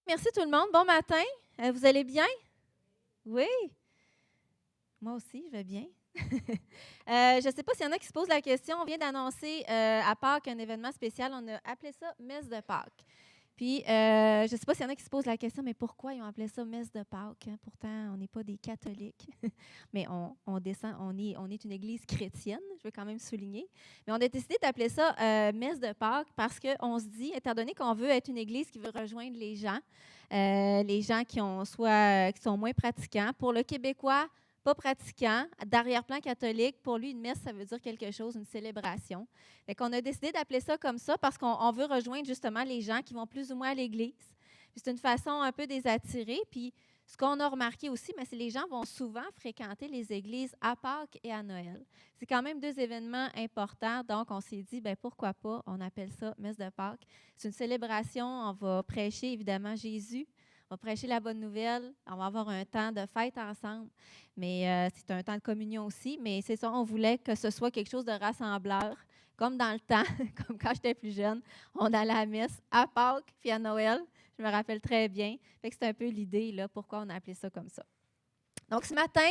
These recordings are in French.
Merci tout le monde. Bon matin. Vous allez bien? Oui. Moi aussi, je vais bien. Je ne sais pas s'il y en a qui se posent la question. On vient d'annoncer à Pâques un événement spécial. On a appelé ça Messe de Pâques. Puis, je ne sais pas s'il y en a qui se posent la question, mais pourquoi ils ont appelé ça Messe de Pâques? Hein? Pourtant, on n'est pas des catholiques, mais on descend, on est une église chrétienne, je veux quand même souligner. Mais on a décidé d'appeler ça Messe de Pâques parce qu'on se dit, étant donné qu'on veut être une église qui veut rejoindre les gens qui sont moins pratiquants. Pour le Québécois, pas pratiquant, d'arrière-plan catholique, pour lui, une messe, ça veut dire quelque chose, une célébration. Fait qu'on a décidé d'appeler ça comme ça parce qu'on veut rejoindre justement les gens qui vont plus ou moins à l'église. Puis c'est une façon un peu de les attirer. Puis ce qu'on a remarqué aussi, c'est que les gens vont souvent fréquenter les églises à Pâques et à Noël. C'est quand même deux événements importants. Donc, on s'est dit, pourquoi pas, on appelle ça Messe de Pâques. C'est une célébration, on va prêcher évidemment Jésus. On va prêcher la bonne nouvelle. On va avoir un temps de fête ensemble. Mais c'est un temps de communion aussi. Mais c'est ça, on voulait que ce soit quelque chose de rassembleur. Comme dans le temps, comme quand j'étais plus jeune, on allait à la messe à Pâques puis à Noël. Je me rappelle très bien. Fait que c'est un peu l'idée, là, pourquoi on a appelé ça comme ça. Donc, ce matin,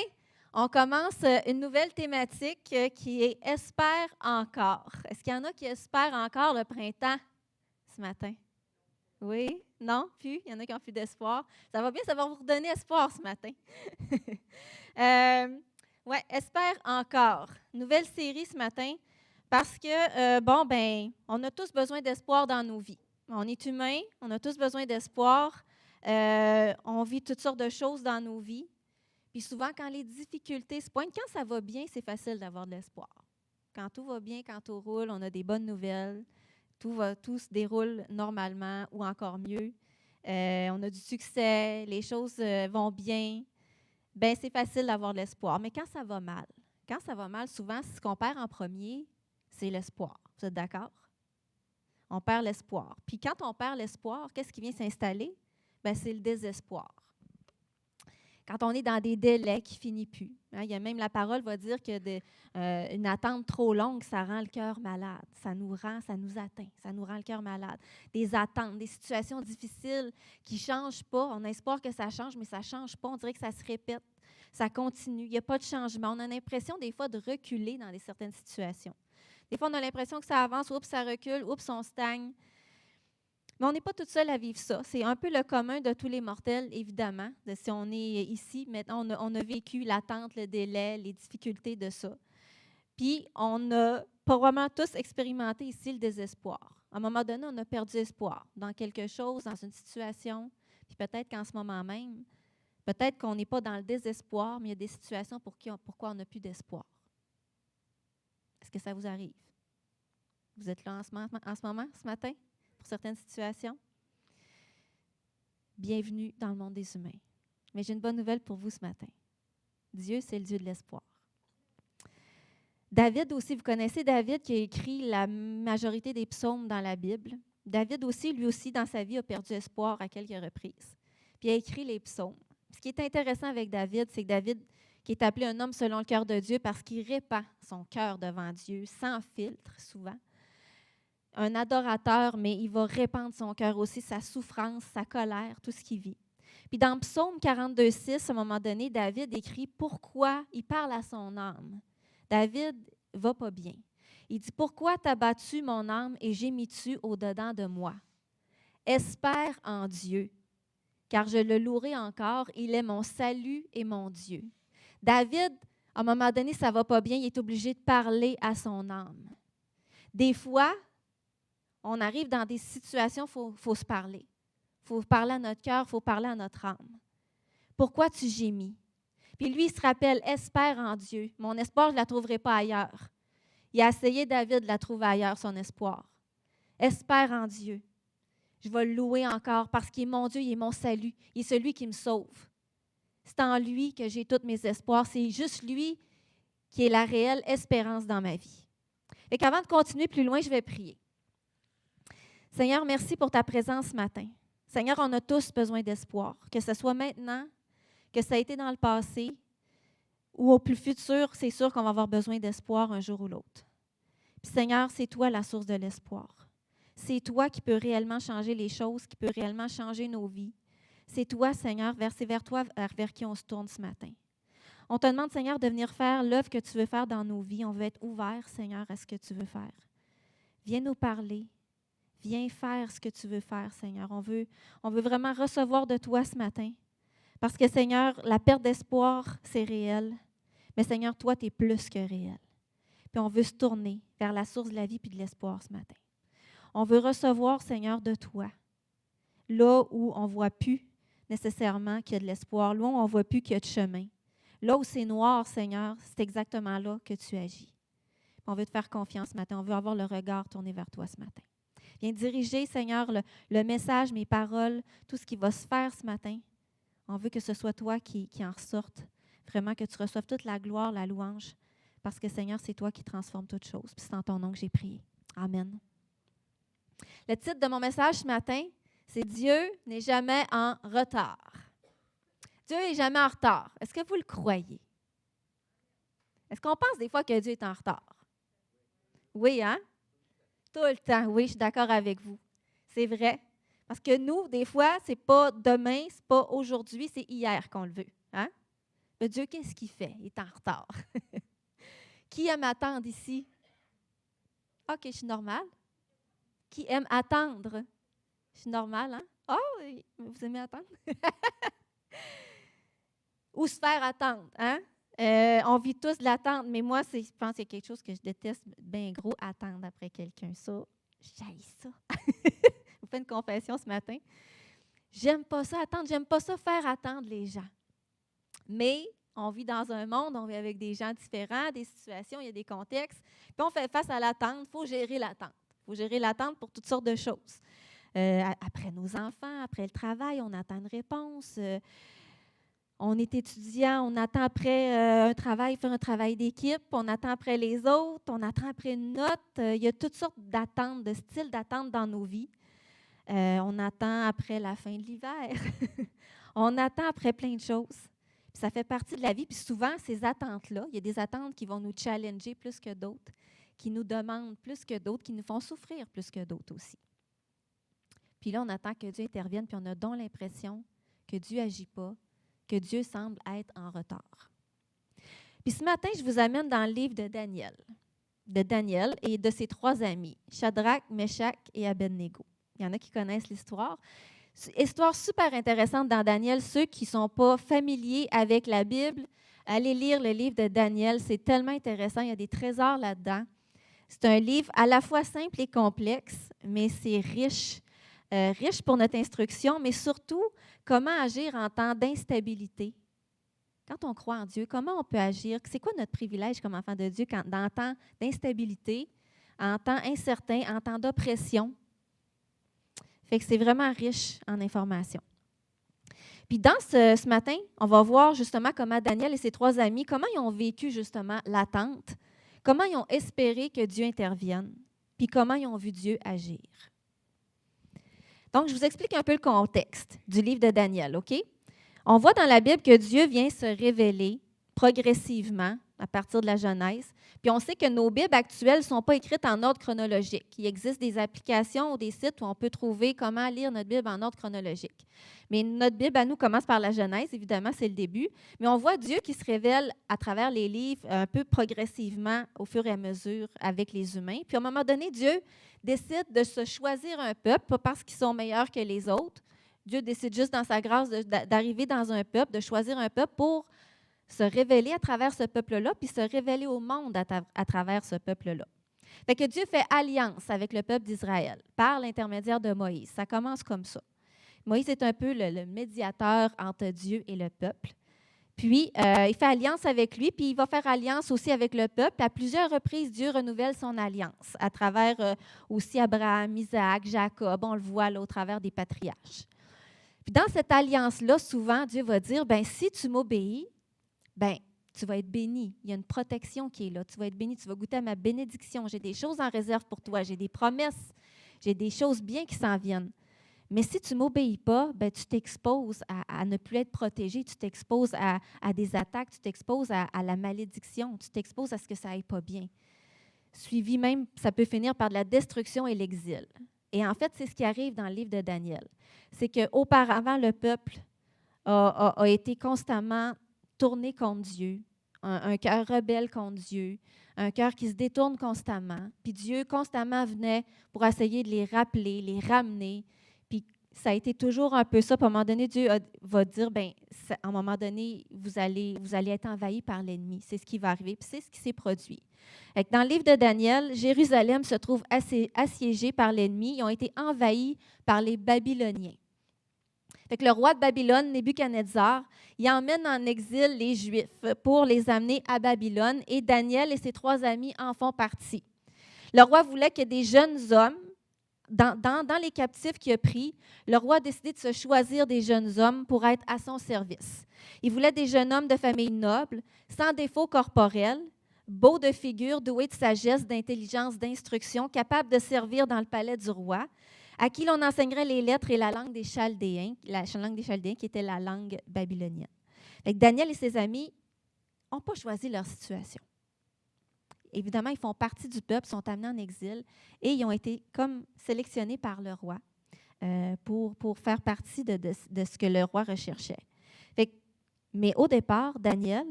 on commence une nouvelle thématique qui est Espère encore. Est-ce qu'il y en a qui espèrent encore le printemps ce matin? Oui? Non? Plus? Il y en a qui ont plus d'espoir. Ça va bien, ça va vous redonner espoir ce matin. Oui, Espère encore. Nouvelle série ce matin parce que, on a tous besoin d'espoir dans nos vies. On est humain, on a tous besoin d'espoir. On vit toutes sortes de choses dans nos vies. Puis souvent, quand les difficultés se pointent, quand ça va bien, c'est facile d'avoir de l'espoir. Quand tout va bien, quand tout roule, on a des bonnes nouvelles. Tout se déroule normalement ou encore mieux. On a du succès, les choses vont bien. Bien, c'est facile d'avoir de l'espoir. Mais quand ça va mal, souvent, ce qu'on perd en premier, c'est l'espoir. Vous êtes d'accord? On perd l'espoir. Puis quand on perd l'espoir, qu'est-ce qui vient s'installer? Bien, c'est le désespoir. Quand on est dans des délais qui ne finissent plus. Hein, il y a même la parole va dire que une attente trop longue, ça rend le cœur malade. Ça nous atteint, ça nous rend le cœur malade. Des attentes, des situations difficiles qui ne changent pas. On a espoir que ça change, mais ça ne change pas. On dirait que ça se répète, ça continue. Il n'y a pas de changement. On a l'impression des fois de reculer dans certaines situations. Des fois, on a l'impression que ça avance, oups, ça recule, oups, on stagne. Mais on n'est pas tout seul à vivre ça. C'est un peu le commun de tous les mortels, évidemment. Si on est ici, maintenant, on a vécu l'attente, le délai, les difficultés de ça. Puis, on a probablement tous expérimenté ici le désespoir. À un moment donné, on a perdu espoir dans quelque chose, dans une situation. Puis peut-être qu'en ce moment même, peut-être qu'on n'est pas dans le désespoir, mais il y a des situations pourquoi on n'a plus d'espoir. Est-ce que ça vous arrive? Vous êtes là en ce moment, ce matin? Pour certaines situations. Bienvenue dans le monde des humains. Mais j'ai une bonne nouvelle pour vous ce matin. Dieu, c'est le Dieu de l'espoir. David aussi, vous connaissez David qui a écrit la majorité des psaumes dans la Bible. David aussi, lui aussi, dans sa vie, a perdu espoir à quelques reprises. Puis il a écrit les psaumes. Ce qui est intéressant avec David, c'est que David, qui est appelé un homme selon le cœur de Dieu parce qu'il répand son cœur devant Dieu, sans filtre souvent. Un adorateur, mais il va répandre son cœur aussi, sa souffrance, sa colère, tout ce qu'il vit. Puis dans Psaume 42,6, à un moment donné, David écrit pourquoi il parle à son âme. David va pas bien. Il dit pourquoi t'as battu mon âme et gémis-tu au-dedans de moi? Espère en Dieu, car je le louerai encore. Il est mon salut et mon Dieu. David, à un moment donné, ça va pas bien. Il est obligé de parler à son âme. Des fois, on arrive dans des situations où il faut se parler. Il faut parler à notre cœur, il faut parler à notre âme. Pourquoi tu gémis? Puis lui, il se rappelle, espère en Dieu. Mon espoir, je ne la trouverai pas ailleurs. Il a essayé, David, de la trouver ailleurs, son espoir. Espère en Dieu. Je vais le louer encore parce qu'il est mon Dieu, il est mon salut. Il est celui qui me sauve. C'est en lui que j'ai tous mes espoirs. C'est juste lui qui est la réelle espérance dans ma vie. Et qu'avant de continuer plus loin, je vais prier. Seigneur, merci pour ta présence ce matin. Seigneur, on a tous besoin d'espoir, que ce soit maintenant, que ça a été dans le passé, ou au plus futur, c'est sûr qu'on va avoir besoin d'espoir un jour ou l'autre. Puis Seigneur, c'est toi la source de l'espoir. C'est toi qui peux réellement changer les choses, qui peut réellement changer nos vies. c'est toi, Seigneur, c'est vers toi vers qui on se tourne ce matin. On te demande, Seigneur, de venir faire l'œuvre que tu veux faire dans nos vies. On veut être ouvert, Seigneur, à ce que tu veux faire. Viens nous parler. Viens faire ce que tu veux faire, Seigneur. On veut vraiment recevoir de toi ce matin. Parce que, Seigneur, la perte d'espoir, c'est réel. Mais, Seigneur, toi, tu es plus que réel. Puis on veut se tourner vers la source de la vie et de l'espoir ce matin. On veut recevoir, Seigneur, de toi. Là où on ne voit plus nécessairement qu'il y a de l'espoir, là où on ne voit plus qu'il y a de chemin. Là où c'est noir, Seigneur, c'est exactement là que tu agis. Puis on veut te faire confiance ce matin. On veut avoir le regard tourné vers toi ce matin. Viens diriger, Seigneur, le message, mes paroles, tout ce qui va se faire ce matin. On veut que ce soit toi qui en ressorte. Vraiment que tu reçoives toute la gloire, la louange. Parce que, Seigneur, c'est toi qui transformes toutes choses. Puis c'est en ton nom que j'ai prié. Amen. Le titre de mon message ce matin, c'est « Dieu n'est jamais en retard ». Dieu n'est jamais en retard. Est-ce que vous le croyez? Est-ce qu'on pense des fois que Dieu est en retard? Oui, hein? Tout le temps, oui, je suis d'accord avec vous. C'est vrai. Parce que nous, des fois, ce n'est pas demain, ce n'est pas aujourd'hui, c'est hier qu'on le veut. Hein? Mais Dieu, qu'est-ce qu'il fait? Il est en retard. Qui aime attendre ici? OK, je suis normale. Qui aime attendre? Je suis normale, hein? Oh, vous aimez attendre? Ou se faire attendre, hein? On vit tous de l'attente, mais moi, je pense que c'est quelque chose que je déteste bien gros, attendre après quelqu'un. Ça, j'haïs ça. Je vous fais une confession ce matin. J'aime pas ça attendre, j'aime pas ça faire attendre les gens. Mais on vit dans un monde, on vit avec des gens différents, des situations, il y a des contextes. Puis on fait face à l'attente, il faut gérer l'attente. Il faut gérer l'attente pour toutes sortes de choses. Après nos enfants, après le travail, on attend une réponse. On est étudiant, on attend après un travail, faire un travail d'équipe, on attend après les autres, on attend après une note. Il y a toutes sortes d'attentes, de styles d'attente dans nos vies. On attend après la fin de l'hiver. On attend après plein de choses. Puis ça fait partie de la vie. Puis souvent, ces attentes-là, il y a des attentes qui vont nous challenger plus que d'autres, qui nous demandent plus que d'autres, qui nous font souffrir plus que d'autres aussi. Puis là, on attend que Dieu intervienne, puis on a donc l'impression que Dieu n'agit pas, que Dieu semble être en retard. Puis ce matin, je vous amène dans le livre de Daniel et de ses 3 amis, Shadrach, Meshach et Abednego. Il y en a qui connaissent l'histoire. Histoire super intéressante dans Daniel. Ceux qui ne sont pas familiers avec la Bible, allez lire le livre de Daniel. C'est tellement intéressant. Il y a des trésors là-dedans. C'est un livre à la fois simple et complexe, mais c'est riche. Riche pour notre instruction, mais surtout, comment agir en temps d'instabilité. Quand on croit en Dieu, comment on peut agir? C'est quoi notre privilège comme enfant de Dieu dans temps d'instabilité, en temps incertain, en temps d'oppression? Fait que c'est vraiment riche en informations. Puis dans ce matin, on va voir justement comment Daniel et ses 3 amis, comment ils ont vécu justement l'attente, comment ils ont espéré que Dieu intervienne, puis comment ils ont vu Dieu agir. Donc, je vous explique un peu le contexte du livre de Daniel, OK? On voit dans la Bible que Dieu vient se révéler progressivement à partir de la Genèse. Puis on sait que nos Bibles actuelles ne sont pas écrites en ordre chronologique. Il existe des applications ou des sites où on peut trouver comment lire notre Bible en ordre chronologique. Mais notre Bible, à nous, commence par la Genèse, évidemment, c'est le début. Mais on voit Dieu qui se révèle à travers les livres un peu progressivement au fur et à mesure avec les humains. Puis à un moment donné, Dieu décide de se choisir un peuple, pas parce qu'ils sont meilleurs que les autres. Dieu décide juste dans sa grâce d'arriver dans un peuple, de choisir un peuple pour se révéler à travers ce peuple-là, puis se révéler au monde à travers ce peuple-là. Fait que Dieu fait alliance avec le peuple d'Israël par l'intermédiaire de Moïse. Ça commence comme ça. Moïse est un peu le médiateur entre Dieu et le peuple. Puis, il fait alliance avec lui, puis il va faire alliance aussi avec le peuple. À plusieurs reprises, Dieu renouvelle son alliance à travers aussi Abraham, Isaac, Jacob. On le voit là, au travers des patriarches. Puis dans cette alliance-là, souvent, Dieu va dire, ben si tu m'obéis, ben tu vas être béni. Il y a une protection qui est là. Tu vas être béni, tu vas goûter à ma bénédiction. J'ai des choses en réserve pour toi. J'ai des promesses. J'ai des choses bien qui s'en viennent. Mais si tu ne m'obéis pas, ben, tu t'exposes à ne plus être protégé. Tu t'exposes à des attaques. Tu t'exposes à la malédiction. Tu t'exposes à ce que ça n'aille pas bien. Suivi même, ça peut finir par de la destruction et l'exil. Et en fait, c'est ce qui arrive dans le livre de Daniel. C'est qu'auparavant, le peuple a été constamment tourné contre Dieu, un cœur rebelle contre Dieu, un cœur qui se détourne constamment. Puis Dieu constamment venait pour essayer de les rappeler, les ramener. Puis ça a été toujours un peu ça. Puis à un moment donné, Dieu va dire, à un moment donné, vous allez être envahis par l'ennemi. C'est ce qui va arriver. Puis c'est ce qui s'est produit. Dans le livre de Daniel, Jérusalem se trouve assiégée par l'ennemi. Ils ont été envahis par les Babyloniens. Le roi de Babylone, Nebuchadnezzar, il emmène en exil les Juifs pour les amener à Babylone et Daniel et ses 3 amis en font partie. Le roi voulait que des jeunes hommes, dans les captifs qu'il a pris, le roi a décidé de se choisir des jeunes hommes pour être à son service. Il voulait des jeunes hommes de famille noble, sans défaut corporel, beaux de figure, doués de sagesse, d'intelligence, d'instruction, capables de servir dans le palais du roi, à qui l'on enseignerait les lettres et la langue des Chaldéens, qui était la langue babylonienne. Daniel et ses amis n'ont pas choisi leur situation. Évidemment, ils font partie du peuple, sont amenés en exil et ils ont été comme sélectionnés par le roi pour faire partie de ce que le roi recherchait. Mais au départ, Daniel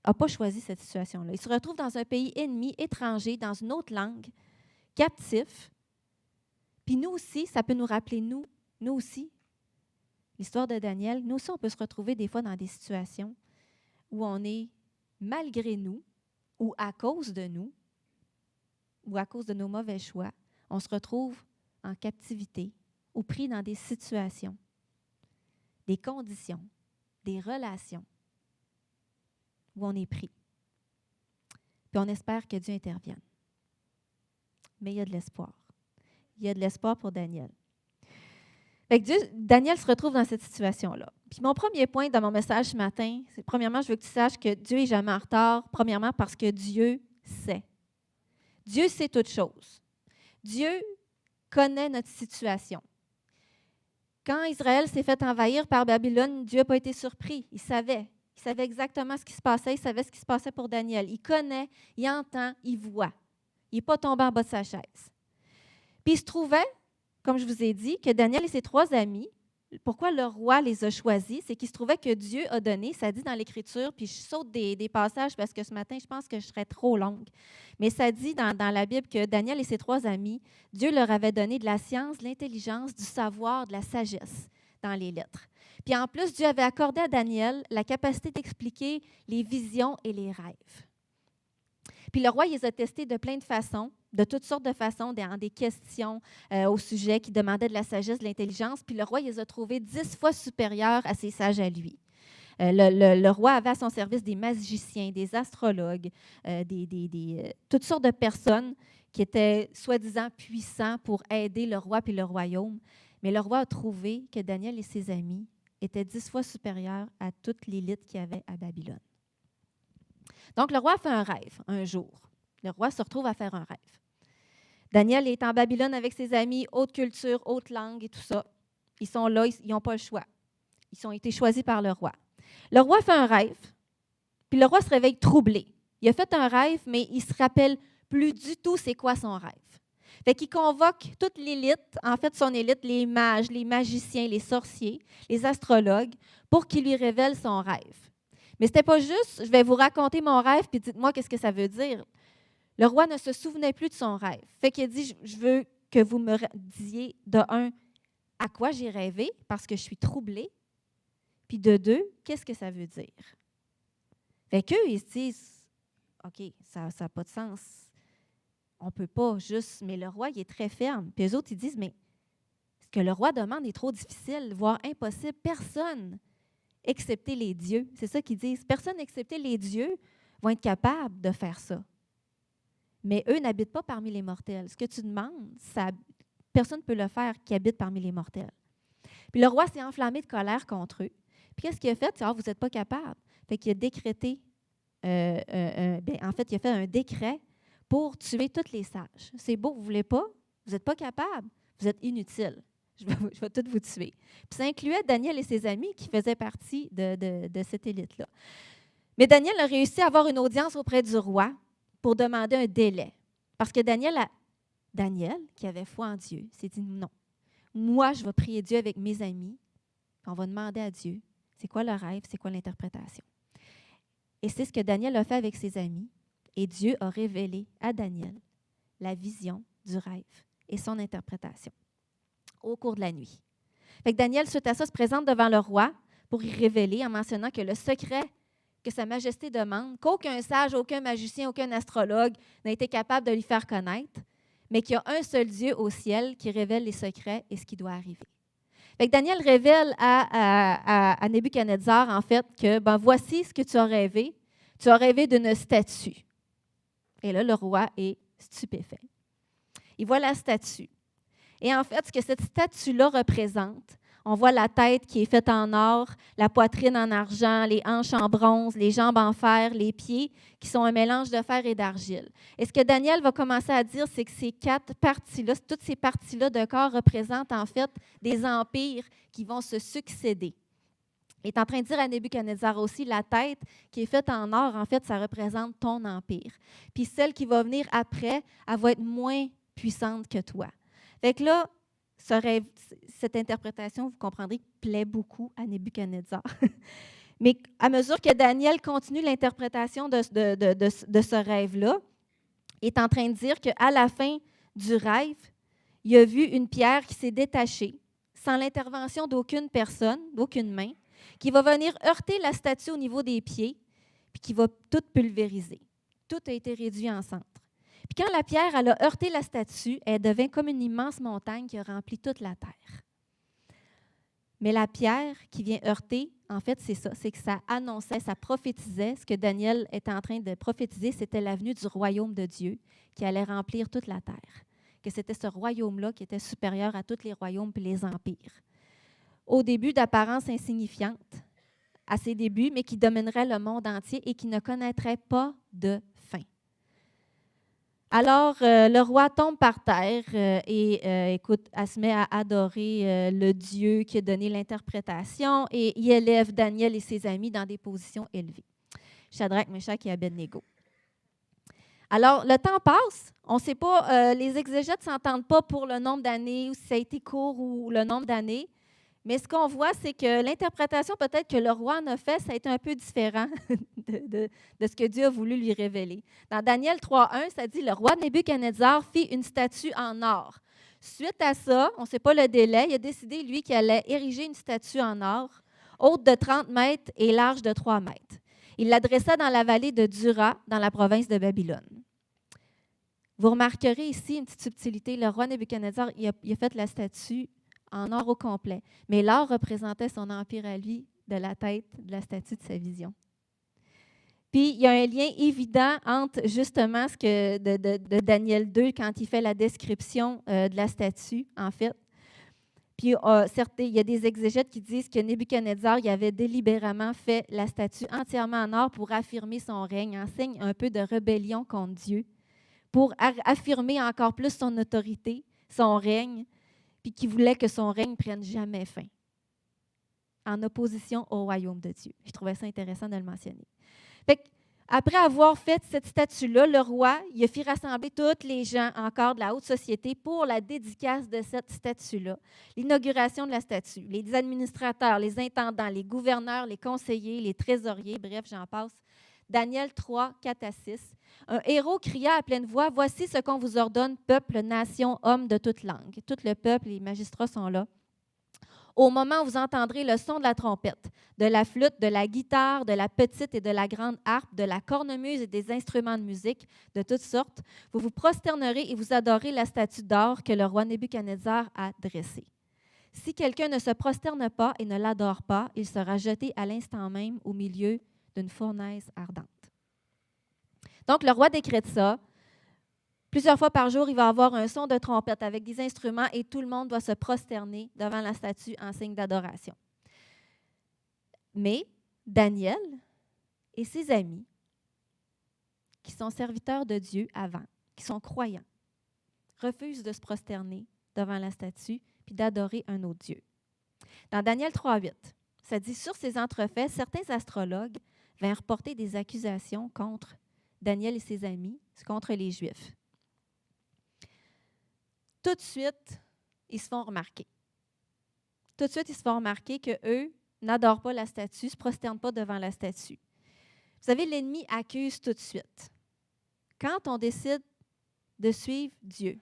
n'a pas choisi cette situation-là. Il se retrouve dans un pays ennemi, étranger, dans une autre langue, captif. Puis nous aussi, ça peut nous rappeler, nous aussi, l'histoire de Daniel, nous aussi, on peut se retrouver des fois dans des situations où on est, malgré nous, ou à cause de nous, ou à cause de nos mauvais choix, on se retrouve en captivité ou pris dans des situations, des conditions, des relations où on est pris. Puis on espère que Dieu intervienne. Mais il y a de l'espoir. Il y a de l'espoir pour Daniel. Daniel se retrouve dans cette situation-là. Puis mon premier point dans mon message ce matin, c'est premièrement, je veux que tu saches que Dieu n'est jamais en retard. Premièrement, parce que Dieu sait. Dieu sait toutes choses. Dieu connaît notre situation. Quand Israël s'est fait envahir par Babylone, Dieu n'a pas été surpris. Il savait. Il savait exactement ce qui se passait. Il savait ce qui se passait pour Daniel. Il connaît, il entend, il voit. Il n'est pas tombé en bas de sa chaise. Puis il se trouvait, comme je vous ai dit, que Daniel et ses 3 amis, pourquoi le roi les a choisis, c'est qu'il se trouvait que Dieu a donné, ça dit dans l'Écriture, puis je saute des passages parce que ce matin, je pense que je serais trop longue, mais ça dit dans la Bible que Daniel et ses 3 amis, Dieu leur avait donné de la science, de l'intelligence, du savoir, de la sagesse dans les lettres. Puis en plus, Dieu avait accordé à Daniel la capacité d'expliquer les visions et les rêves. Puis le roi, il les a testés de plein de façons, de toutes sortes de façons, dans des questions au sujet qui demandaient de la sagesse, de l'intelligence. Puis le roi, il les a trouvés 10 fois supérieurs à ses sages à lui. Le roi avait à son service des magiciens, des astrologues, toutes sortes de personnes qui étaient soi-disant puissants pour aider le roi et le royaume. Mais le roi a trouvé que Daniel et ses amis étaient 10 fois supérieurs à toute l'élite qu'il y avait à Babylone. Donc, le roi a fait un rêve un jour. Le roi se retrouve à faire un rêve. Daniel est en Babylone avec ses amis, haute culture, haute langue et tout ça. Ils sont là, ils n'ont pas le choix. Ils ont été choisis par le roi. Le roi fait un rêve, puis le roi se réveille troublé. Il a fait un rêve, mais il ne se rappelle plus du tout c'est quoi son rêve. Fait qu'il convoque toute l'élite, en fait son élite, les mages, les magiciens, les sorciers, les astrologues, pour qu'ils lui révèlent son rêve. Mais ce n'était pas juste, je vais vous raconter mon rêve, puis dites-moi qu'est-ce que ça veut dire. Le roi ne se souvenait plus de son rêve. Fait qu'il a dit, je veux que vous me disiez, de un, à quoi j'ai rêvé, parce que je suis troublée, puis de 2, qu'est-ce que ça veut dire. Fait qu'eux, ils se disent, OK, ça n'a pas de sens. On ne peut pas juste, mais le roi, il est très ferme. Puis eux autres, ils disent, mais ce que le roi demande est trop difficile, voire impossible. Personne, excepté les dieux, c'est ça qu'ils disent, personne excepté les dieux vont être capables de faire ça. Mais eux n'habitent pas parmi les mortels. Ce que tu demandes, personne ne peut le faire qui habite parmi les mortels. Puis le roi s'est enflammé de colère contre eux. Puis qu'est-ce qu'il a fait? Vous n'êtes pas capable. Fait qu'il a décrété, en fait, il a fait un décret pour tuer tous les sages. C'est beau, vous ne voulez pas? Vous n'êtes pas capable. Vous êtes inutile. Je vais tous vous tuer. Puis ça incluait Daniel et ses amis qui faisaient partie de cette élite-là. Mais Daniel a réussi à avoir une audience auprès du roi pour demander un délai. Parce que Daniel Daniel, qui avait foi en Dieu, s'est dit non. Moi, je vais prier Dieu avec mes amis. On va demander à Dieu, c'est quoi le rêve, c'est quoi l'interprétation. Et c'est ce que Daniel a fait avec ses amis. Et Dieu a révélé à Daniel la vision du rêve et son interprétation au cours de la nuit. Fait que Daniel, suite à ça, se présente devant le roi pour y révéler en mentionnant que le secret que Sa Majesté demande, qu'aucun sage, aucun magicien, aucun astrologue n'a été capable de lui faire connaître, mais qu'il y a un seul Dieu au ciel qui révèle les secrets et ce qui doit arriver. Fait que Daniel révèle à Nebuchadnezzar, en fait, que voici ce que tu as rêvé. Tu as rêvé d'une statue. Et là, le roi est stupéfait. Il voit la statue. Et en fait, ce que cette statue-là représente, on voit la tête qui est faite en or, la poitrine en argent, les hanches en bronze, les jambes en fer, les pieds qui sont un mélange de fer et d'argile. Et ce que Daniel va commencer à dire, c'est que ces 4 parties-là, toutes ces parties-là de corps représentent en fait des empires qui vont se succéder. Il est en train de dire à Nebuchadnezzar aussi, la tête qui est faite en or, en fait, ça représente ton empire. Puis celle qui va venir après, elle va être moins puissante que toi. Fait que là, cette interprétation, vous comprendrez, plaît beaucoup à Nebuchadnezzar. Mais à mesure que Daniel continue l'interprétation de ce rêve-là, il est en train de dire qu'à la fin du rêve, il a vu une pierre qui s'est détachée, sans l'intervention d'aucune personne, d'aucune main, qui va venir heurter la statue au niveau des pieds, puis qui va tout pulvériser. Tout a été réduit en cendres. Puis quand la pierre elle a heurté la statue, elle devint comme une immense montagne qui a rempli toute la terre. Mais la pierre qui vient heurter, en fait, c'est ça, c'est que ça annonçait, ça prophétisait, ce que Daniel était en train de prophétiser, c'était la venue du royaume de Dieu qui allait remplir toute la terre. Que c'était ce royaume-là qui était supérieur à tous les royaumes et les empires. Au début d'apparence insignifiante, à ses débuts, mais qui dominerait le monde entier et qui ne connaîtrait pas de fin. Alors, le roi tombe par terre et écoute, elle se met à adorer le Dieu qui a donné l'interprétation et il élève Daniel et ses amis dans des positions élevées. Shadrach, Meshach et Abednego. Alors, le temps passe. On ne sait pas, les exégètes ne s'entendent pas pour le nombre d'années, ou si ça a été court ou le nombre d'années. Mais ce qu'on voit, c'est que l'interprétation peut-être que le roi en a fait, ça a été un peu différent de ce que Dieu a voulu lui révéler. Dans Daniel 3.1, ça dit « Le roi Nebuchadnezzar fit une statue en or. » Suite à ça, on ne sait pas le délai, il a décidé, lui, qu'il allait ériger une statue en or, haute de 30 mètres et large de 3 mètres. Il l'adressa dans la vallée de Dura, dans la province de Babylone. Vous remarquerez ici une petite subtilité. Le roi Nebuchadnezzar, il a fait la statue en or au complet. Mais l'or représentait son empire à lui, de la tête de la statue de sa vision. Puis, il y a un lien évident entre justement ce que de Daniel 2, quand il fait la description de la statue, en fait. Puis, il y a des exégètes qui disent que Nebuchadnezzar il avait délibérément fait la statue entièrement en or pour affirmer son règne, en signe un peu de rébellion contre Dieu, pour affirmer encore plus son autorité, son règne, puis qui voulait que son règne prenne jamais fin, en opposition au royaume de Dieu. Je trouvais ça intéressant de le mentionner. Fait après avoir fait cette statue-là, le roi, il a fait rassembler tous les gens encore de la haute société pour la dédicace de cette statue-là, l'inauguration de la statue. Les administrateurs, les intendants, les gouverneurs, les conseillers, les trésoriers, bref, j'en passe. Daniel 3, 4 à 6. Un héros cria à pleine voix, « Voici ce qu'on vous ordonne, peuple, nation, hommes de toute langue. » Tout le peuple, les magistrats sont là. Au moment où vous entendrez le son de la trompette, de la flûte, de la guitare, de la petite et de la grande harpe, de la cornemuse et des instruments de musique de toutes sortes, vous vous prosternerez et vous adorez la statue d'or que le roi Nebuchadnezzar a dressée. Si quelqu'un ne se prosterne pas et ne l'adore pas, il sera jeté à l'instant même au milieu d'une fournaise ardente. Donc, le roi décrète ça. Plusieurs fois par jour, il va avoir un son de trompette avec des instruments et tout le monde doit se prosterner devant la statue en signe d'adoration. Mais Daniel et ses amis, qui sont serviteurs de Dieu avant, qui sont croyants, refusent de se prosterner devant la statue puis d'adorer un autre Dieu. Dans Daniel 3.8, ça dit « Sur ces entrefaits, certains astrologues vinrent porter des accusations contre Daniel et ses amis, contre les Juifs. tout de suite, ils se font remarquer. Tout de suite, ils se font remarquer qu'eux n'adorent pas la statue, ne se prosternent pas devant la statue. Vous savez, l'ennemi accuse tout de suite. Quand on décide de suivre Dieu,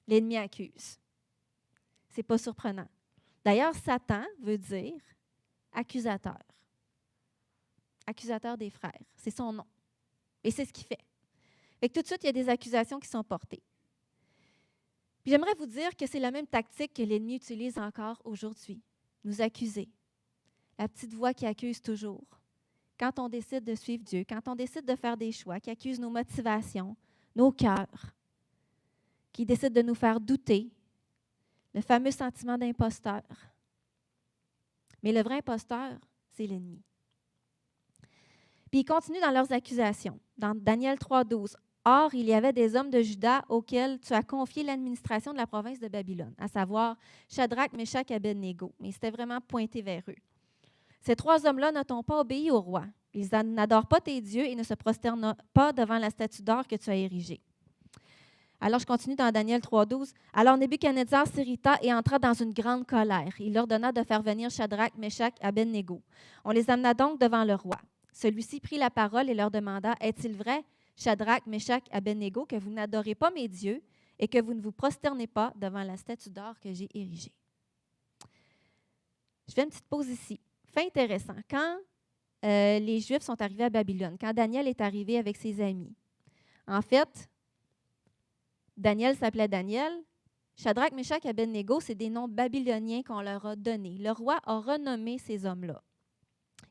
l'ennemi accuse. Ce n'est pas surprenant. D'ailleurs, Satan veut dire accusateur. Accusateur des frères. C'est son nom. Et c'est ce qu'il fait. Fait que tout de suite, il y a des accusations qui sont portées. Puis j'aimerais vous dire que c'est la même tactique que l'ennemi utilise encore aujourd'hui. Nous accuser. La petite voix qui accuse toujours. Quand on décide de suivre Dieu, quand on décide de faire des choix, qui accuse nos motivations, nos cœurs, qui décide de nous faire douter, le fameux sentiment d'imposteur. Mais le vrai imposteur, c'est l'ennemi. Puis ils continuent dans leurs accusations. Dans Daniel 3,12, « Or, il y avait des hommes de Juda auxquels tu as confié l'administration de la province de Babylone, à savoir Shadrach, Meshach et Abednego. » Mais c'était vraiment pointé vers eux. « Ces 3 hommes-là ne t'ont pas obéi au roi. Ils n'adorent pas tes dieux et ne se prosternent pas devant la statue d'or que tu as érigée. » Alors, je continue dans Daniel 3,12. « Alors Nebuchadnezzar s'irrita et entra dans une grande colère. Il ordonna de faire venir Shadrach, Meshach et Abednego. On les amena donc devant le roi. Celui-ci prit la parole et leur demanda, « Est-il vrai, Shadrach, Meshach et Abednego, que vous n'adorez pas mes dieux et que vous ne vous prosternez pas devant la statue d'or que j'ai érigée? » Je fais une petite pause ici. Fait intéressant. Quand les Juifs sont arrivés à Babylone, quand Daniel est arrivé avec ses amis, en fait, Daniel s'appelait Daniel. Shadrach, Meshach et Abednego, c'est des noms babyloniens qu'on leur a donnés. Le roi a renommé ces hommes-là.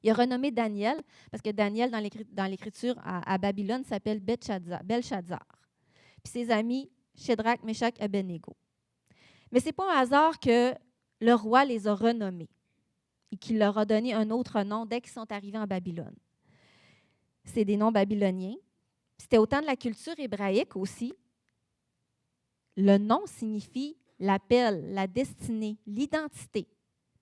Il a renommé Daniel, parce que Daniel, dans l'Écriture à Babylone, s'appelle Belshazzar. Puis ses amis, Shadrach, Meshach et Abednego. Mais ce n'est pas un hasard que le roi les a renommés et qu'il leur a donné un autre nom dès qu'ils sont arrivés en Babylone. C'est des noms babyloniens. C'était au temps de la culture hébraïque aussi. Le nom signifie l'appel, la destinée, l'identité.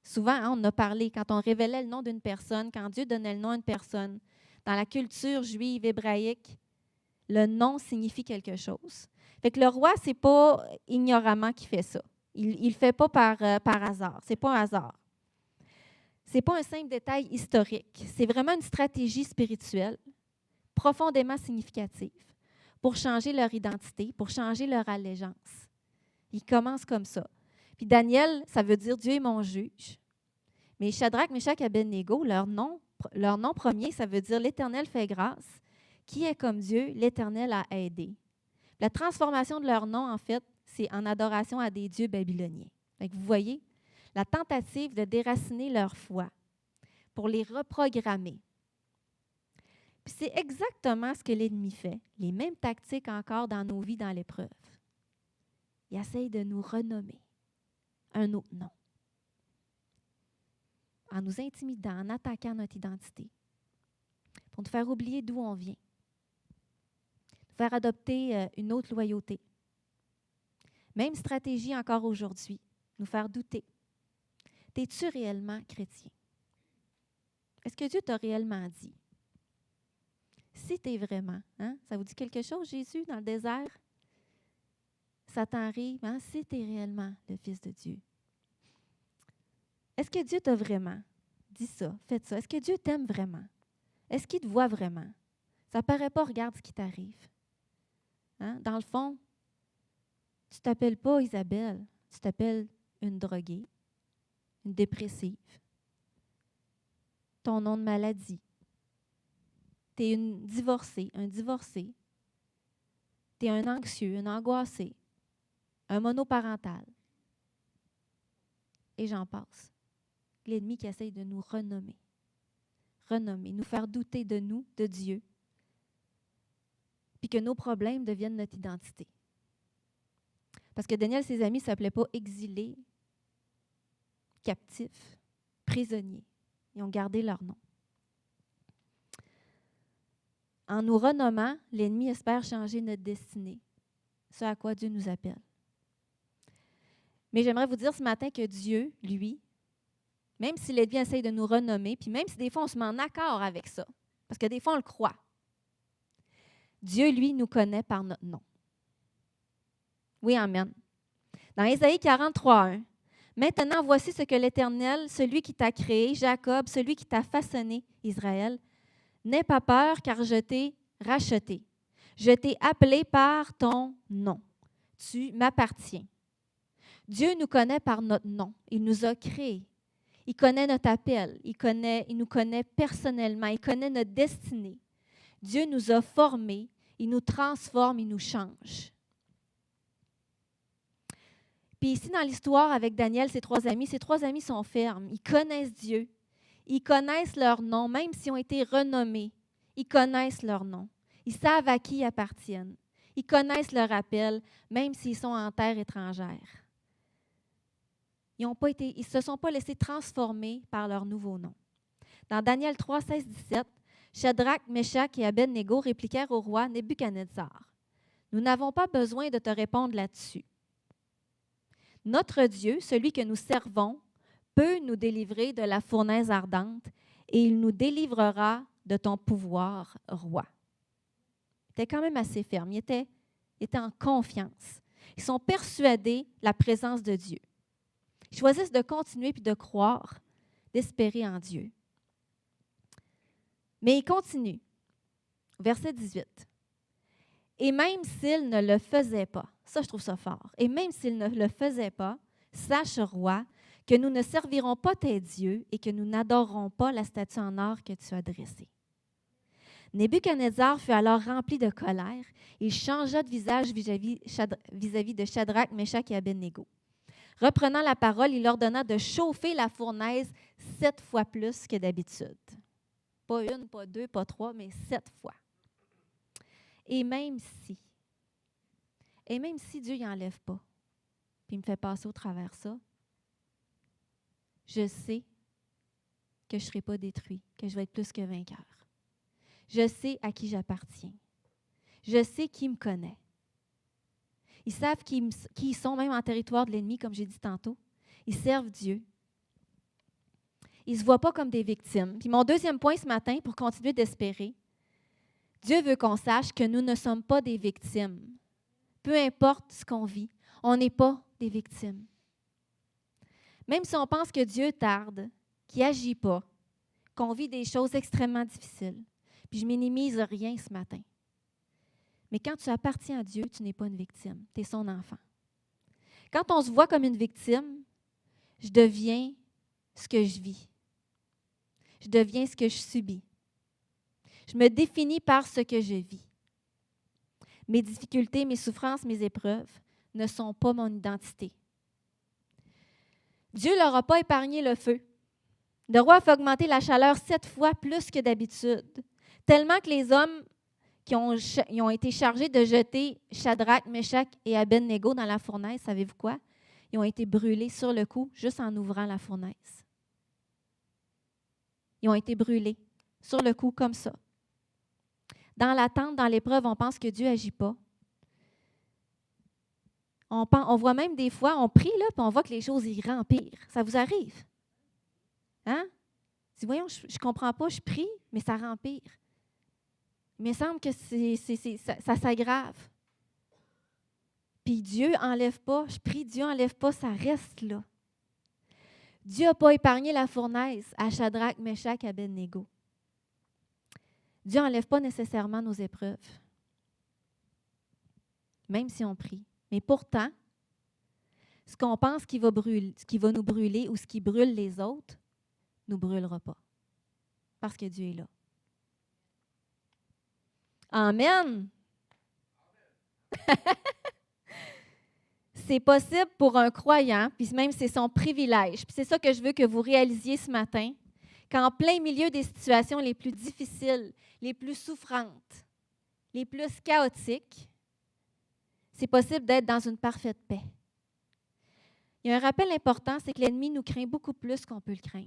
Souvent, on en a parlé, quand on révélait le nom d'une personne, quand Dieu donnait le nom à une personne, dans la culture juive, hébraïque, le nom signifie quelque chose. Fait que le roi, ce n'est pas ignoramment qu'il fait ça. Il ne le fait pas par hasard. Ce n'est pas un hasard. Ce n'est pas un simple détail historique. C'est vraiment une stratégie spirituelle profondément significative pour changer leur identité, pour changer leur allégeance. Il commence comme ça. Puis Daniel, ça veut dire « Dieu est mon juge ». Mais Shadrach, Meshach et Abednego, leur nom premier, ça veut dire « L'Éternel fait grâce ». Qui est comme Dieu? L'Éternel a aidé. La transformation de leur nom, en fait, c'est en adoration à des dieux babyloniens. Donc, vous voyez, la tentative de déraciner leur foi pour les reprogrammer. Puis c'est exactement ce que l'ennemi fait. Les mêmes tactiques encore dans nos vies, dans l'épreuve. Il essaye de nous renommer un autre nom. En nous intimidant, en attaquant notre identité. Pour nous faire oublier d'où on vient. Nous faire adopter une autre loyauté. Même stratégie encore aujourd'hui. Nous faire douter. T'es-tu réellement chrétien? Est-ce que Dieu t'a réellement dit? Si tu es vraiment, ça vous dit quelque chose, Jésus, dans le désert? Satan arrive, si tu es réellement le Fils de Dieu. Est-ce que Dieu t'a vraiment dit ça, fait ça? Est-ce que Dieu t'aime vraiment? Est-ce qu'il te voit vraiment? Ça ne paraît pas, regarde ce qui t'arrive. Dans le fond, tu ne t'appelles pas Isabelle, tu t'appelles une droguée, une dépressive. Ton nom de maladie. Tu es une divorcée, un divorcé. Tu es un anxieux, un angoissé, un monoparental. Et j'en passe. L'ennemi qui essaye de nous renommer, nous faire douter de nous, de Dieu, puis que nos problèmes deviennent notre identité. Parce que Daniel et ses amis ne s'appelaient pas exilés, captifs, prisonniers. Ils ont gardé leur nom. En nous renommant, l'ennemi espère changer notre destinée, ce à quoi Dieu nous appelle. Mais j'aimerais vous dire ce matin que Dieu, lui, même si l'ennemi essaye de nous renommer, puis même si des fois on se met en accord avec ça, parce que des fois on le croit, Dieu, lui, nous connaît par notre nom. Oui, amen. Dans Ésaïe 43:1, maintenant, voici ce que l'Éternel, celui qui t'a créé, Jacob, celui qui t'a façonné, Israël, n'aie pas peur, car je t'ai racheté. Je t'ai appelé par ton nom. Tu m'appartiens. Dieu nous connaît par notre nom. Il nous a créés. Il connaît notre appel. Il nous connaît personnellement. Il connaît notre destinée. Dieu nous a formés. Il nous transforme. Il nous change. Puis ici, dans l'histoire avec Daniel, ses trois amis sont fermes. Ils connaissent Dieu. Ils connaissent leur nom, même s'ils ont été renommés. Ils connaissent leur nom. Ils savent à qui ils appartiennent. Ils connaissent leur appel, même s'ils sont en terre étrangère. Ils ne se sont pas laissés transformer par leur nouveau nom. Dans Daniel 3, 16, 17, Shadrach, Meshach et Abed-Négo répliquèrent au roi Nebuchadnezzar. « Nous n'avons pas besoin de te répondre là-dessus. Notre Dieu, celui que nous servons, peut nous délivrer de la fournaise ardente et il nous délivrera de ton pouvoir, roi. » Il était quand même assez ferme. Il était en confiance. Ils sont persuadés de la présence de Dieu. Ils choisissent de continuer puis de croire, d'espérer en Dieu. Mais ils continuent. Verset 18. Et même s'ils ne le faisaient pas, ça je trouve ça fort, et même s'ils ne le faisaient pas, sache, roi, que nous ne servirons pas tes dieux et que nous n'adorerons pas la statue en or que tu as dressée. Nebuchadnezzar fut alors rempli de colère. Il changea de visage vis-à-vis de Shadrach, Meshach et Abed-Négo. Reprenant la parole, il ordonna de chauffer la fournaise 7 fois plus que d'habitude. Pas 1, pas 2, pas 3, mais 7 fois. Et même si Dieu n'enlève pas, puis il me fait passer au travers ça, je sais que je ne serai pas détruit, que je vais être plus que vainqueur. Je sais à qui j'appartiens. Je sais qui me connaît. Ils savent qui ils sont, même en territoire de l'ennemi, comme j'ai dit tantôt. Ils servent Dieu. Ils ne se voient pas comme des victimes. Puis mon deuxième point ce matin, pour continuer d'espérer, Dieu veut qu'on sache que nous ne sommes pas des victimes. Peu importe ce qu'on vit, on n'est pas des victimes. Même si on pense que Dieu tarde, qu'il n'agit pas, qu'on vit des choses extrêmement difficiles. Puis je minimise rien ce matin. Mais quand tu appartiens à Dieu, tu n'es pas une victime. Tu es son enfant. Quand on se voit comme une victime, je deviens ce que je vis. Je deviens ce que je subis. Je me définis par ce que je vis. Mes difficultés, mes souffrances, mes épreuves ne sont pas mon identité. Dieu ne leur a pas épargné le feu. Le roi a fait augmenter la chaleur 7 fois plus que d'habitude, tellement que les hommes qui ont été chargés de jeter Shadrach, Meshach et Abed-Négo dans la fournaise, savez-vous quoi? Ils ont été brûlés sur le coup, juste en ouvrant la fournaise. Ils ont été brûlés sur le coup, comme ça. Dans l'attente, dans l'épreuve, on pense que Dieu n'agit pas. On voit même des fois, on prie, là, puis on voit que les choses y empirent. Ça vous arrive? Hein? Dis, voyons, je ne comprends pas, je prie, mais ça empire. Il me semble que ça s'aggrave. Puis Dieu n'enlève pas, je prie, Dieu n'enlève pas, ça reste là. Dieu n'a pas épargné la fournaise à Shadrach, Meshach et Abed-Négo. Dieu n'enlève pas nécessairement nos épreuves, même si on prie. Mais pourtant, ce qu'on pense qui va nous brûler ou ce qui brûle les autres, ne nous brûlera pas, parce que Dieu est là. Amen! C'est possible pour un croyant, puis même c'est son privilège. Puis c'est ça que je veux que vous réalisiez ce matin, qu'en plein milieu des situations les plus difficiles, les plus souffrantes, les plus chaotiques, c'est possible d'être dans une parfaite paix. Il y a un rappel important, c'est que l'ennemi nous craint beaucoup plus qu'on peut le craindre.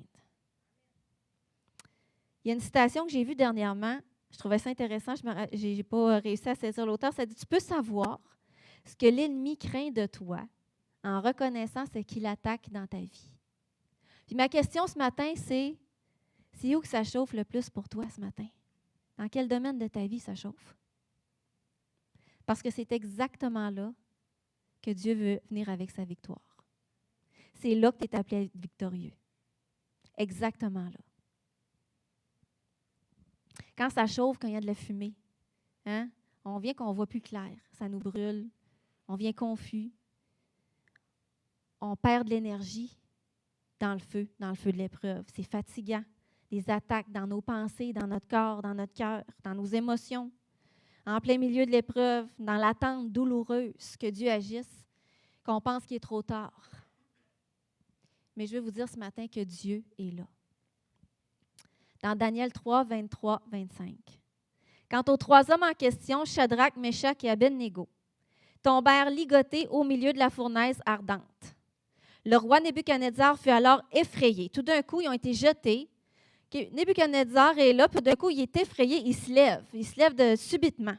Il y a une citation que j'ai vue dernièrement, je trouvais ça intéressant, je n'ai pas réussi à saisir l'auteur, ça dit « Tu peux savoir ce que l'ennemi craint de toi en reconnaissant ce qu'il attaque dans ta vie. » Puis ma question ce matin, c'est où que ça chauffe le plus pour toi ce matin? Dans quel domaine de ta vie ça chauffe? Parce que c'est exactement là que Dieu veut venir avec sa victoire. C'est là que tu es appelé à être victorieux. Exactement là. Quand ça chauffe, quand il y a de la fumée, hein, on vient qu'on ne voit plus clair. Ça nous brûle. On vient confus. On perd de l'énergie dans le feu de l'épreuve. C'est fatigant. Des attaques dans nos pensées, dans notre corps, dans notre cœur, dans nos émotions. En plein milieu de l'épreuve, dans l'attente douloureuse que Dieu agisse, qu'on pense qu'il est trop tard. Mais je veux vous dire ce matin que Dieu est là. Dans Daniel 3, 23, 25. Quant aux 3 hommes en question, Shadrach, Meshach et Abednego, tombèrent ligotés au milieu de la fournaise ardente. Le roi Nebuchadnezzar fut alors effrayé. Tout d'un coup, ils ont été jetés. Nebuchadnezzar est là, puis d'un coup, il est effrayé, il se lève subitement.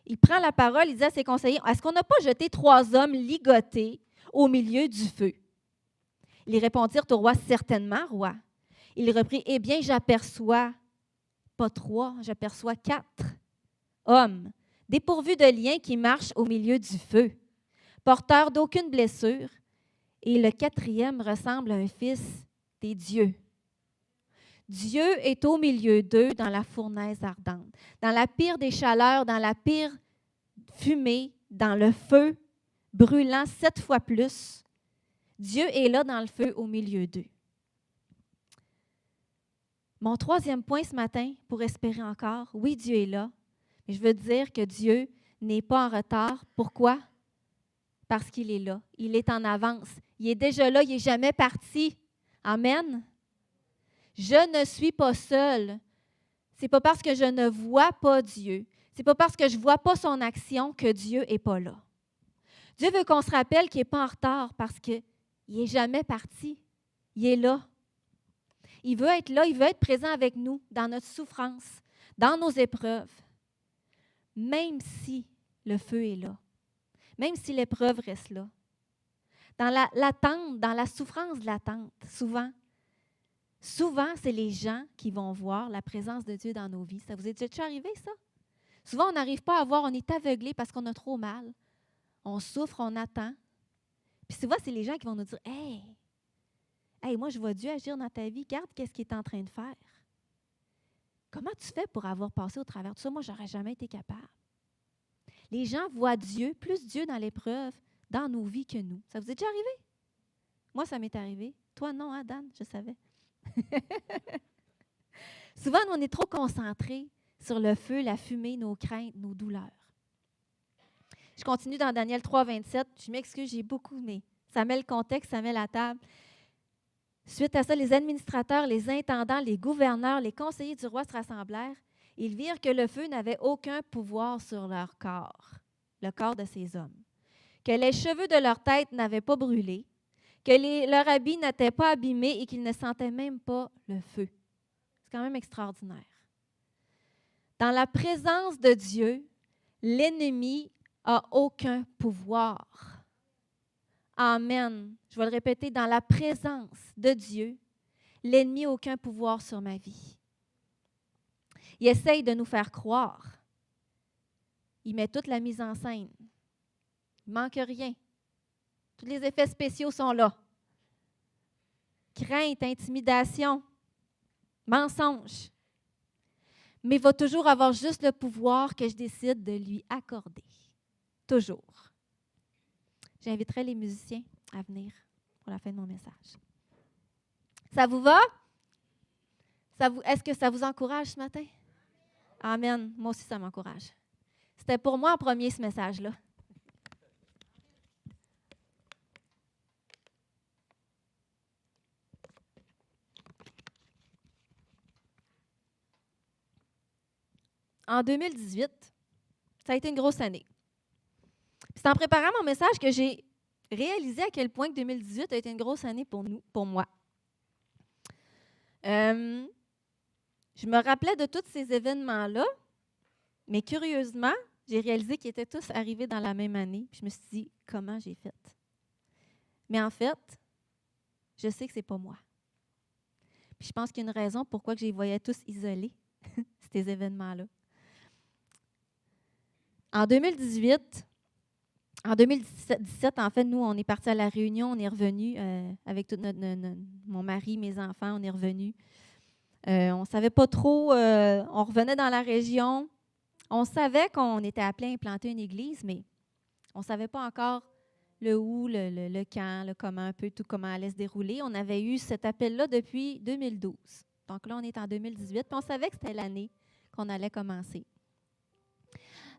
Il prend la parole, il dit à ses conseillers, « Est-ce qu'on n'a pas jeté 3 hommes ligotés au milieu du feu? » Ils répondirent au roi, « Certainement, roi. » Il reprit, « Eh bien, j'aperçois pas 3, j'aperçois 4 hommes, dépourvus de liens qui marchent au milieu du feu, porteurs d'aucune blessure, et le 4e ressemble à un fils des dieux. » Dieu est au milieu d'eux dans la fournaise ardente, dans la pire des chaleurs, dans la pire fumée, dans le feu brûlant 7 fois plus. Dieu est là dans le feu au milieu d'eux. Mon 3e point ce matin, pour espérer encore, oui, Dieu est là, mais je veux dire que Dieu n'est pas en retard. Pourquoi? Parce qu'il est là. Il est en avance. Il est déjà là, il n'est jamais parti. Amen. Je ne suis pas seule. Ce n'est pas parce que je ne vois pas Dieu, ce n'est pas parce que je ne vois pas son action que Dieu n'est pas là. Dieu veut qu'on se rappelle qu'il n'est pas en retard parce qu'il n'est jamais parti. Il est là. Il veut être là, il veut être présent avec nous dans notre souffrance, dans nos épreuves, même si le feu est là, même si l'épreuve reste là. Dans l'attente, dans la souffrance de l'attente, souvent, c'est les gens qui vont voir la présence de Dieu dans nos vies. Ça vous est déjà arrivé, ça? Souvent, on n'arrive pas à voir, on est aveuglé parce qu'on a trop mal. On souffre, on attend. Puis souvent, c'est les gens qui vont nous dire, « Hey, moi, je vois Dieu agir dans ta vie. Regarde qu'est-ce qu'il est en train de faire. Comment tu fais pour avoir passé au travers de ça? Moi, je n'aurais jamais été capable. » Les gens voient Dieu, plus Dieu dans l'épreuve, dans nos vies que nous. Ça vous est déjà arrivé? Moi, ça m'est arrivé. Toi, non, hein, Dan? Je savais. Souvent, nous, on est trop concentrés sur le feu, la fumée, nos craintes, nos douleurs. Je continue dans Daniel 3, 27. Je m'excuse, j'ai beaucoup, mais ça met le contexte, ça met la table. Suite à ça, les administrateurs, les intendants, les gouverneurs, les conseillers du roi se rassemblèrent. Ils virent que le feu n'avait aucun pouvoir sur leur corps, le corps de ces hommes, que les cheveux de leur tête n'avaient pas brûlé, que leurs habits n'étaient pas abîmés et qu'ils ne sentaient même pas le feu. C'est quand même extraordinaire. Dans la présence de Dieu, l'ennemi n'a aucun pouvoir. Amen. Je vais le répéter, dans la présence de Dieu, l'ennemi n'a aucun pouvoir sur ma vie. Il essaye de nous faire croire. Il met toute la mise en scène. Il ne manque rien. Tous les effets spéciaux sont là. Crainte, intimidation, mensonge. Mais il va toujours avoir juste le pouvoir que je décide de lui accorder. Toujours. J'inviterai les musiciens à venir pour la fin de mon message. Ça vous va? Est-ce que ça vous encourage ce matin? Amen. Moi aussi, ça m'encourage. C'était pour moi en premier, ce message-là. En 2018, ça a été une grosse année. C'est en préparant mon message que j'ai réalisé à quel point que 2018 a été une grosse année pour moi. Je me rappelais de tous ces événements-là, mais curieusement, j'ai réalisé qu'ils étaient tous arrivés dans la même année. Puis je me suis dit, comment j'ai fait? Mais en fait, je sais que ce n'est pas moi. Puis je pense qu'il y a une raison pourquoi je les voyais tous isolés, ces événements-là. En 2018, En 2017, en fait, nous, on est partis à La Réunion, on est revenus avec tout mon mari, mes enfants, on est revenus. On ne savait pas trop, on revenait dans la région. On savait qu'on était appelé à implanter une église, mais on ne savait pas encore le où, le quand, le comment, un peu tout comment allait se dérouler. On avait eu cet appel-là depuis 2012. Donc là, on est en 2018, puis on savait que c'était l'année qu'on allait commencer.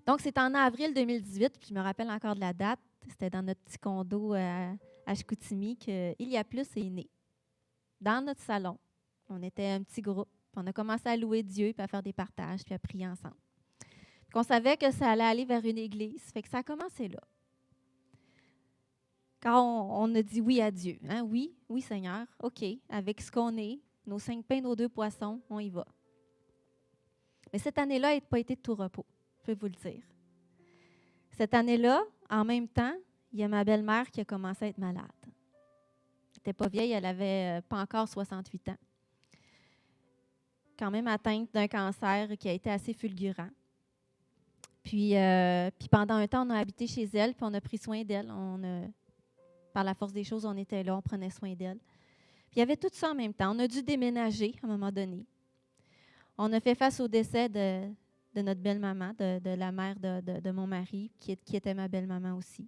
Donc, c'est en avril 2018, puis je me rappelle encore de la date. C'était dans notre petit condo à Chicoutimi qu'il y a plus est né. Dans notre salon. On était un petit groupe. Puis on a commencé à louer Dieu, puis à faire des partages, puis à prier ensemble. Puis on savait que ça allait aller vers une église. Fait que ça a commencé là. Quand on a dit oui à Dieu. Hein? Oui, oui Seigneur, OK, avec ce qu'on est, nos 5 pains, nos 2 poissons, on y va. Mais cette année-là n'a pas été de tout repos, je peux vous le dire. Cette année-là, en même temps, il y a ma belle-mère qui a commencé à être malade. Elle n'était pas vieille, elle avait pas encore 68 ans. Quand même atteinte d'un cancer qui a été assez fulgurant. Puis pendant un temps, on a habité chez elle, puis on a pris soin d'elle. Par la force des choses, on était là, on prenait soin d'elle. Puis il y avait tout ça en même temps. On a dû déménager à un moment donné. On a fait face au décès de notre belle-maman, de la mère de mon mari, qui était ma belle-maman aussi.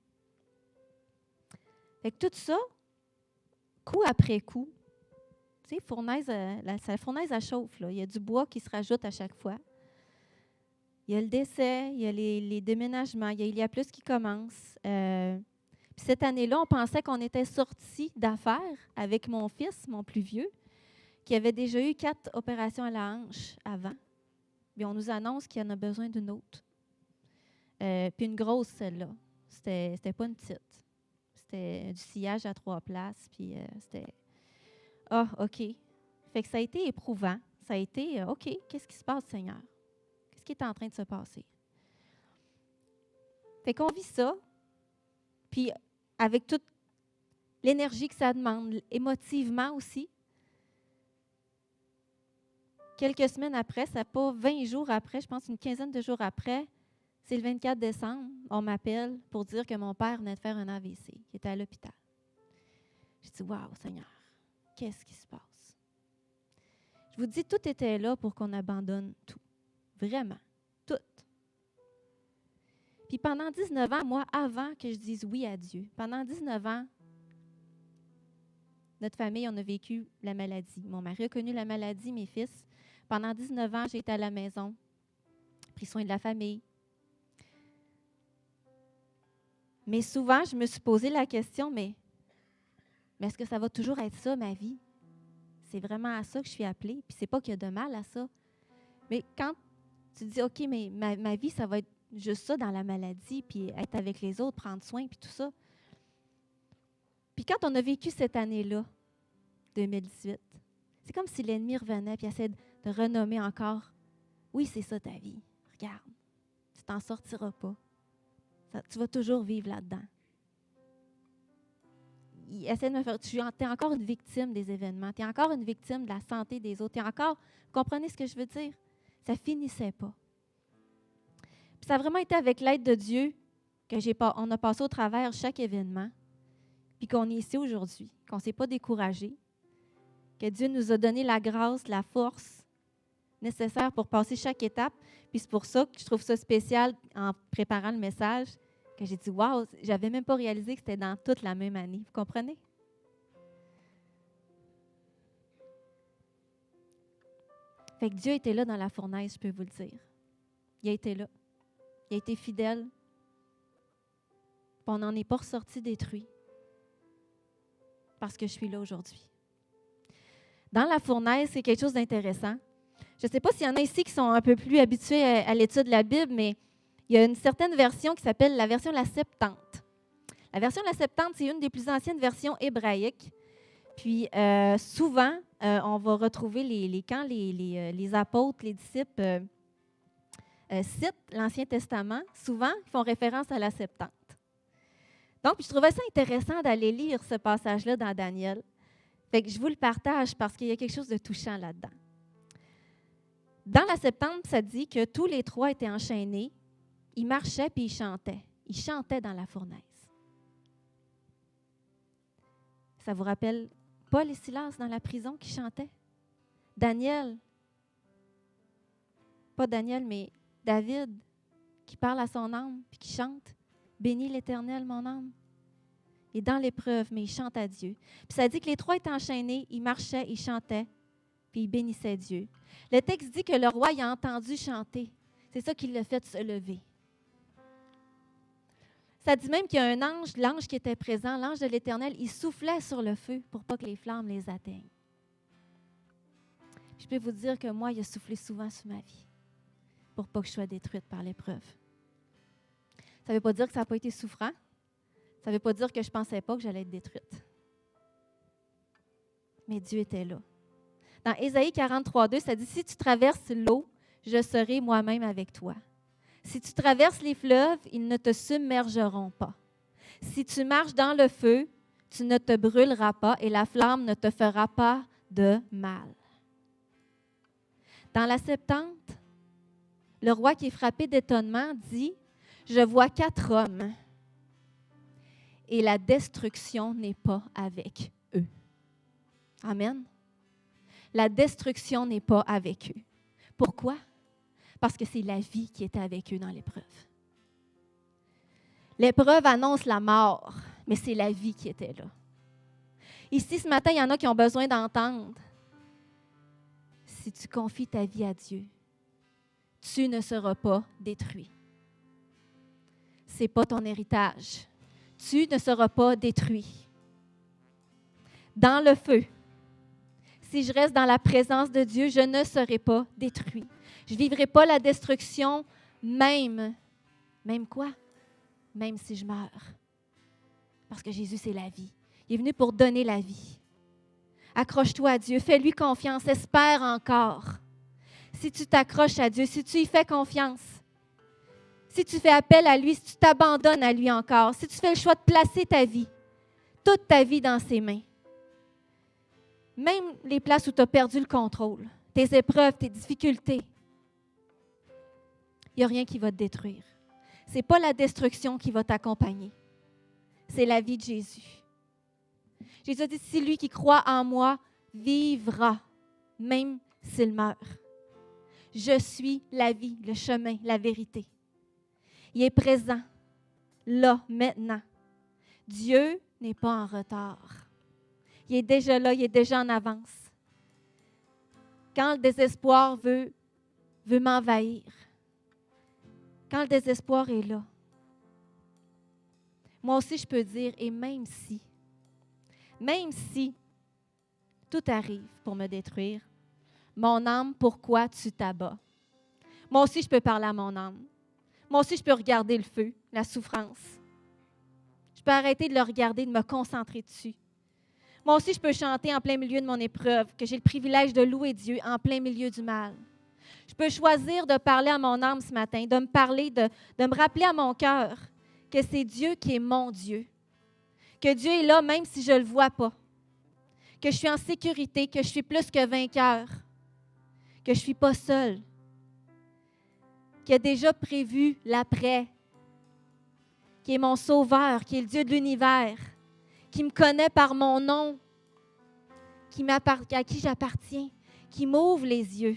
Fait que tout ça, coup après coup, tu sais, la fournaise, elle chauffe. Là. Il y a du bois qui se rajoute à chaque fois. Il y a le décès, il y a les déménagements, il y a plus qui commence. Puis cette année-là, on pensait qu'on était sortis d'affaires avec mon fils, mon plus vieux, qui avait déjà eu 4 opérations à la hanche avant. Puis on nous annonce qu'il y en a besoin d'une autre. Puis une grosse, celle-là. C'était pas une petite. C'était du sillage à 3 places. Puis c'était... Ah, OK. Fait que ça a été éprouvant. Ça a été, OK, qu'est-ce qui se passe, Seigneur? Qu'est-ce qui est en train de se passer? Fait qu'on vit ça. Puis avec toute l'énergie que ça demande, émotivement aussi. Quelques semaines après, ça pas 20 jours après, je pense une quinzaine de jours après, c'est le 24 décembre, on m'appelle pour dire que mon père venait de faire un AVC, qui était à l'hôpital. J'ai dit, waouh, Seigneur, qu'est-ce qui se passe? Je vous dis, tout était là pour qu'on abandonne tout. Vraiment, tout. Puis pendant 19 ans, moi, avant que je dise oui à Dieu, pendant 19 ans, notre famille, on a vécu la maladie. Mon mari a connu la maladie, mes fils. Pendant 19 ans, j'ai été à la maison, pris soin de la famille. Mais souvent, je me suis posé la question, mais est-ce que ça va toujours être ça, ma vie? C'est vraiment à ça que je suis appelée. Puis c'est pas qu'il y a de mal à ça. Mais quand tu dis, OK, mais ma vie, ça va être juste ça dans la maladie, puis être avec les autres, prendre soin, puis tout ça. Puis quand on a vécu cette année-là, 2018, c'est comme si l'ennemi revenait et essayait de renommer encore. Oui, c'est ça ta vie. Regarde, tu t'en sortiras pas. Tu vas toujours vivre là-dedans. Il essaie de me faire. Tu es encore une victime des événements. Tu es encore une victime de la santé des autres. Tu es encore. Vous comprenez ce que je veux dire? Ça finissait pas. Puis ça a vraiment été avec l'aide de Dieu qu'on a passé au travers chaque événement, puis qu'on est ici aujourd'hui, qu'on ne s'est pas découragé, que Dieu nous a donné la grâce, la force nécessaire pour passer chaque étape. Puis c'est pour ça que je trouve ça spécial en préparant le message, que j'ai dit, waouh, j'avais même pas réalisé que c'était dans toute la même année. Vous comprenez? Fait que Dieu était là dans la fournaise, je peux vous le dire. Il a été là. Il a été fidèle. Puis on n'en est pas ressorti détruit. Parce que je suis là aujourd'hui. Dans la fournaise, c'est quelque chose d'intéressant. Je ne sais pas s'il y en a ici qui sont un peu plus habitués à l'étude de la Bible, mais il y a une certaine version qui s'appelle la version de la Septante. La version de la Septante, c'est une des plus anciennes versions hébraïques. Puis souvent, on va retrouver quand les apôtres, les disciples citent l'Ancien Testament, souvent, ils font référence à la Septante. Donc, je trouvais ça intéressant d'aller lire ce passage-là dans Daniel. Fait que je vous le partage parce qu'il y a quelque chose de touchant là-dedans. Dans la Septante, ça dit que tous les 3 étaient enchaînés, ils marchaient puis ils chantaient. il chantait dans la fournaise. Ça vous rappelle Paul et Silas dans la prison qui chantaient? Daniel, pas Daniel, mais David, qui parle à son âme puis qui chante « Bénis l'Éternel, mon âme ». Il est dans l'épreuve, mais il chante à Dieu. Puis ça dit que les trois étaient enchaînés, ils marchaient, ils chantaient, puis ils bénissaient Dieu. Le texte dit que le roi il a entendu chanter. C'est ça qui l'a fait se lever. Ça dit même qu'il y a un ange, l'ange qui était présent, l'ange de l'Éternel, il soufflait sur le feu pour pas que les flammes les atteignent. Je peux vous dire que moi, il a soufflé souvent sur ma vie pour pas que je sois détruite par l'épreuve. Ça ne veut pas dire que ça n'a pas été souffrant. Ça ne veut pas dire que je ne pensais pas que j'allais être détruite. Mais Dieu était là. Dans Ésaïe 43:2, ça dit « Si tu traverses l'eau, je serai moi-même avec toi. Si tu traverses les fleuves, ils ne te submergeront pas. Si tu marches dans le feu, tu ne te brûleras pas et la flamme ne te fera pas de mal. » Dans la Septante, le roi qui est frappé d'étonnement dit « Je vois 4 hommes et la destruction n'est pas avec eux. » Amen. La destruction n'est pas avec eux. Pourquoi? Parce que c'est la vie qui était avec eux dans l'épreuve. L'épreuve annonce la mort, mais c'est la vie qui était là. Ici, ce matin, il y en a qui ont besoin d'entendre. Si tu confies ta vie à Dieu, tu ne seras pas détruit. Ce n'est pas ton héritage. Tu ne seras pas détruit. Dans le feu, si je reste dans la présence de Dieu, je ne serai pas détruit. Je ne vivrai pas la destruction, même quoi? Même si je meurs. Parce que Jésus, c'est la vie. Il est venu pour donner la vie. Accroche-toi à Dieu, fais-lui confiance, espère encore. Si tu t'accroches à Dieu, si tu y fais confiance, si tu fais appel à lui, si tu t'abandonnes à lui encore, si tu fais le choix de placer ta vie, toute ta vie dans ses mains, même les places où tu as perdu le contrôle, tes épreuves, tes difficultés, il n'y a rien qui va te détruire. Ce n'est pas la destruction qui va t'accompagner. C'est la vie de Jésus. Jésus a dit, si lui qui croit en moi vivra, même s'il meurt. Je suis la vie, le chemin, la vérité. Il est présent, là, maintenant. Dieu n'est pas en retard. Il est déjà là, il est déjà en avance. Quand le désespoir veut m'envahir, quand le désespoir est là, moi aussi je peux dire, et même si tout arrive pour me détruire, mon âme, pourquoi tu t'abats? Moi aussi je peux parler à mon âme. Moi aussi je peux regarder le feu, la souffrance. Je peux arrêter de le regarder, de me concentrer dessus. Moi aussi, je peux chanter en plein milieu de mon épreuve, que j'ai le privilège de louer Dieu en plein milieu du mal. Je peux choisir de parler à mon âme ce matin, de me parler, de me rappeler à mon cœur que c'est Dieu qui est mon Dieu, que Dieu est là même si je ne le vois pas, que je suis en sécurité, que je suis plus que vainqueur, que je ne suis pas seule, qu'il a déjà prévu l'après, qui est mon sauveur, qui est le Dieu de l'univers, qui me connaît par mon nom, à qui j'appartiens, qui m'ouvre les yeux.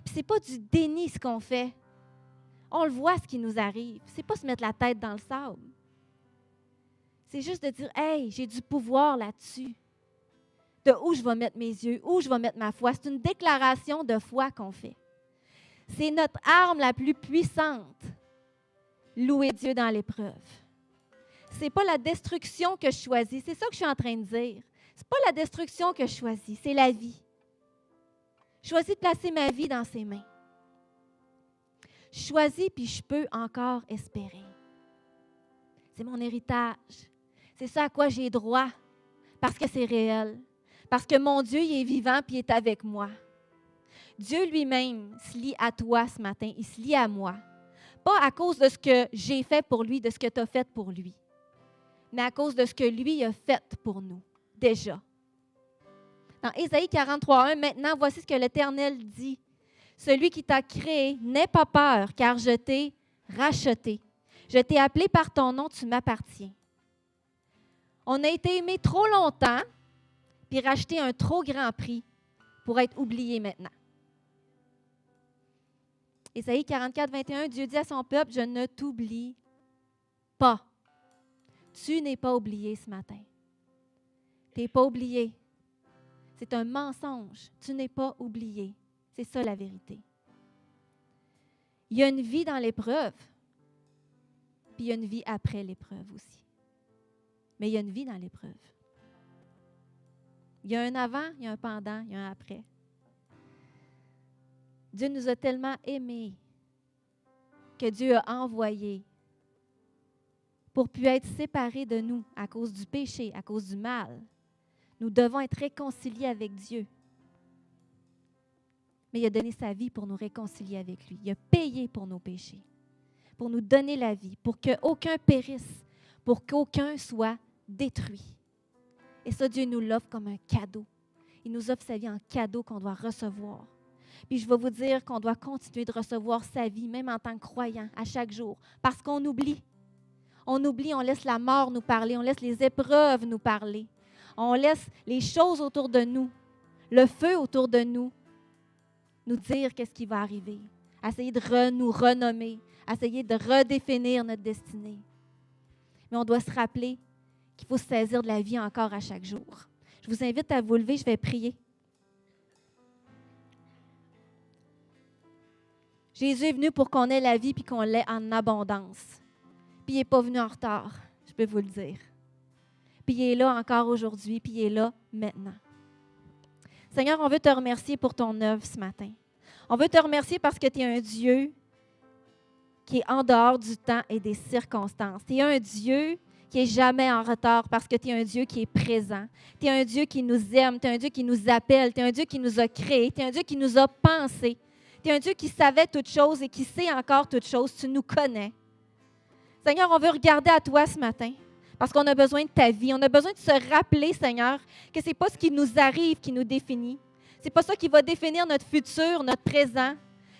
Puis c'est pas du déni ce qu'on fait. On le voit ce qui nous arrive. C'est pas se mettre la tête dans le sable. C'est juste de dire, hey, j'ai du pouvoir là-dessus. De où je vais mettre mes yeux, où je vais mettre ma foi. C'est une déclaration de foi qu'on fait. C'est notre arme la plus puissante. Louer Dieu dans l'épreuve. Ce n'est pas la destruction que je choisis. C'est ça que je suis en train de dire. Ce n'est pas la destruction que je choisis, c'est la vie. Je choisis de placer ma vie dans ses mains. Je choisis, puis je peux encore espérer. C'est mon héritage. C'est ça à quoi j'ai droit, parce que c'est réel. Parce que mon Dieu, il est vivant, puis il est avec moi. Dieu lui-même se lie à toi ce matin. Il se lie à moi. Pas à cause de ce que j'ai fait pour lui, de ce que tu as fait pour lui, mais à cause de ce que lui a fait pour nous, déjà. Dans Ésaïe 43:1, maintenant, voici ce que l'Éternel dit. Celui qui t'a créé, n'aie pas peur, car je t'ai racheté. Je t'ai appelé par ton nom, tu m'appartiens. On a été aimés trop longtemps, puis racheté un trop grand prix pour être oubliés maintenant. Ésaïe 44, 21, Dieu dit à son peuple, je ne t'oublie pas. Tu n'es pas oublié ce matin. Tu n'es pas oublié. C'est un mensonge. Tu n'es pas oublié. C'est ça la vérité. Il y a une vie dans l'épreuve, puis il y a une vie après l'épreuve aussi. Mais il y a une vie dans l'épreuve. Il y a un avant, il y a un pendant, il y a un après. Dieu nous a tellement aimés que Dieu a envoyé pour pu être séparés de nous à cause du péché, à cause du mal. Nous devons être réconciliés avec Dieu. Mais il a donné sa vie pour nous réconcilier avec lui. Il a payé pour nos péchés, pour nous donner la vie, pour qu'aucun périsse, pour qu'aucun soit détruit. Et ça, Dieu nous l'offre comme un cadeau. Il nous offre sa vie en cadeau qu'on doit recevoir. Puis je vais vous dire qu'on doit continuer de recevoir sa vie, même en tant que croyant, à chaque jour, parce qu'on oublie. On oublie, on laisse la mort nous parler, on laisse les épreuves nous parler. On laisse les choses autour de nous, le feu autour de nous dire qu'est-ce qui va arriver. Essayer de nous renommer, essayer de redéfinir notre destinée. Mais on doit se rappeler qu'il faut se saisir de la vie encore à chaque jour. Je vous invite à vous lever, je vais prier. Jésus est venu pour qu'on ait la vie puis qu'on l'ait en abondance. Puis il n'est pas venu en retard, je peux vous le dire. Puis il est là encore aujourd'hui, puis il est là maintenant. Seigneur, on veut te remercier pour ton œuvre ce matin. On veut te remercier parce que tu es un Dieu qui est en dehors du temps et des circonstances. Tu es un Dieu qui n'est jamais en retard parce que tu es un Dieu qui est présent. Tu es un Dieu qui nous aime, tu es un Dieu qui nous appelle, tu es un Dieu qui nous a créés, tu es un Dieu qui nous a pensés. Tu es un Dieu qui savait toutes choses et qui sait encore toutes choses. Tu nous connais. Seigneur, on veut regarder à toi ce matin parce qu'on a besoin de ta vie. On a besoin de se rappeler, Seigneur, que ce n'est pas ce qui nous arrive qui nous définit. Ce n'est pas ça qui va définir notre futur, notre présent.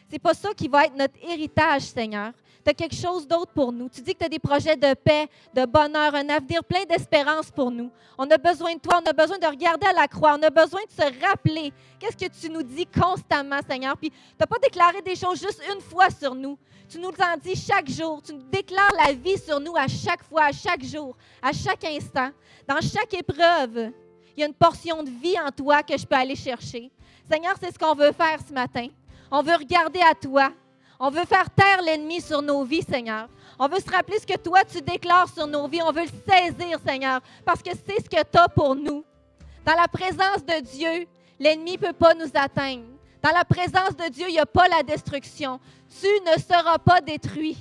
Ce n'est pas ça qui va être notre héritage, Seigneur. Tu as quelque chose d'autre pour nous. Tu dis que tu as des projets de paix, de bonheur, un avenir plein d'espérance pour nous. On a besoin de toi, on a besoin de regarder à la croix, on a besoin de se rappeler qu'est-ce que tu nous dis constamment, Seigneur. Puis tu n'as pas déclaré des choses juste une fois sur nous. Tu nous en dis chaque jour. Tu nous déclares la vie sur nous à chaque fois, à chaque jour, à chaque instant. Dans chaque épreuve, il y a une portion de vie en toi que je peux aller chercher. Seigneur, c'est ce qu'on veut faire ce matin. On veut regarder à toi. On veut faire taire l'ennemi sur nos vies, Seigneur. On veut se rappeler ce que toi, tu déclares sur nos vies. On veut le saisir, Seigneur, parce que c'est ce que tu as pour nous. Dans la présence de Dieu, l'ennemi ne peut pas nous atteindre. Dans la présence de Dieu, il n'y a pas la destruction. Tu ne seras pas détruit.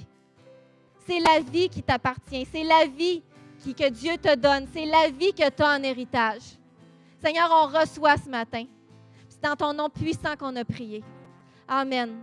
C'est la vie qui t'appartient. C'est la vie que Dieu te donne. C'est la vie que tu as en héritage. Seigneur, on reçoit ce matin. C'est dans ton nom puissant qu'on a prié. Amen.